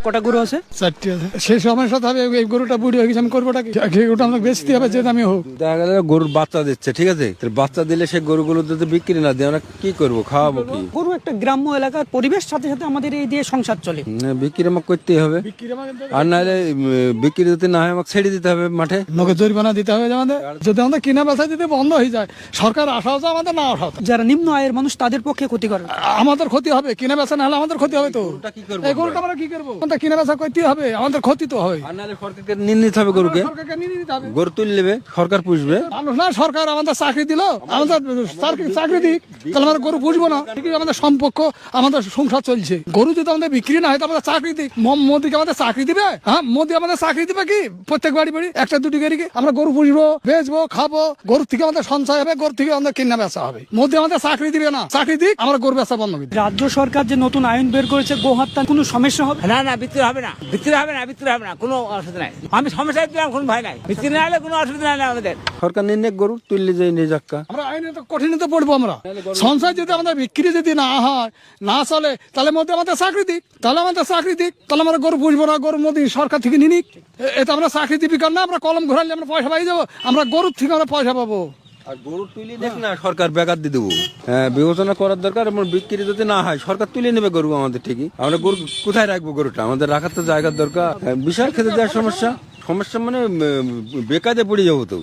কটা গরু আছে? 4টি আছে। সেই সময়ের সাথে হবে এই গরুটা বুড়ি হয়ে গেছে, আমি করবোটা কি? ওটা আমাকে বেচতে হবে যে দামি হোক। দেখা গেল গরুর বাচ্চা দিচ্ছে, ঠিক আছে, বাচ্চা দিলে সে গরুগুলো যদি বিক্রি না দিয়ে আমরা কি করবো, খাওয়াবো কি? গরু একটা গ্রাম্য এলাকার পরিবেশ, সাথে সাথে আমাদের এই দিয়ে সংসার চলে। বিক্রি আমাকে করতেই হবে, আর নাহলে বিক্রি যদি না হয় আমাকে ছেড়ে দিতে হবে মাঠে। নগদ জরিমানা দিতে হবে আমাদের। যদি আমাদের কিনা বেচা দিতে বন্ধ হয়ে যায়, সরকার আশা হচ্ছে আমাদের না আশা হচ্ছে। যারা নিম্ন আয়ের মানুষ তাদের পক্ষে ক্ষতিকর। আমাদের ক্ষতি হবে, কিনা বেচা না হলে আমাদের ক্ষতি হবে। তো কি করবো এই গরুটা আমরা কি করবো? আমাদের কিনা বেচা করতে হবে, আমাদের ক্ষতি তো হয়। আর নাহলে সরকারকে নিয়ে নিতে হবে গরুকে, সরকারকে নিয়ে নিতে হবে। গরু তুলে নেবে, সরকার পুষবে। মানুষ না, সরকার আমাদের চাকরি দিল, আমাদের চাকরি দিক, তাহলে আমরা গরু পুষবো না। ঠিকই আমাদের সম্পর্ক, আমাদের সংসার চলছে। গরু যদি আমাদের বিক্রি না হয়, তো আমাদের চাকরি দিক। মোদিকে আমাদের চাকরি দিবে? হ্যাঁ, মোদি আমাদের চাকরি দিবে কি? প্রত্যেক বাড়ি বাড়ি একটা দুটি গাড়িকে আমরা গরু পুষবো, বেচবো, খাবো। গরু থেকে আমাদের সঞ্চয় হবে, গরু থেকে আমাদের কিনা বেচা হবে। মোদি আমাদের চাকরি দিবে না, চাকরি দিক, আমরা গরু বেচা বন্ধ করি। রাজ্য সরকার যে নতুন আইন বের করেছে গোহত্যা, কোনো সমস্যা হবে? না, বিক্রি হবে না, কোনো অসুবিধা নাই। আমি সমস্যা দিলাম, কোনো ভয় নাই। বিক্রি না হলে কোনো অসুবিধা নাই আমাদের। সরকার নিয়ে গরু তুললে যাই নিয়ে যাক্কা। আমরা আইনে তো কঠিন তো পড়বো। আমরা সঞ্চয় যদি আমাদের বিক্রি যদি না হয়, না চলে, তাহলে মোদি আমাদের চাকরি দিক, তাহলে আমাদের চাকরি দিক, তাহলে আমরা গরু পুষবো না। গরু মোদি সরকার থেকে নিনিক, এটা আমরা চাকরি দিবি কারণ না, আমরা কলম ঘোরালে আমরা পয়সা পাই যাবো। আমরা গরুর থেকে আমরা পয়সা পাবো। আর গরু তুলে দেখ না, সরকার বেকার দিয়ে দেবো। হ্যাঁ, বিবেচনা করার দরকার। এবং বিক্রি যদি না হয়, সরকার তুলে নেবে গরু আমাদের, ঠিকই। আমরা গরু কোথায় রাখবো? গরুটা আমাদের রাখার তো জায়গার দরকার। বিশাল খেতে দেওয়ার সমস্যা মানে বেকারে পড়ে যাবো তো।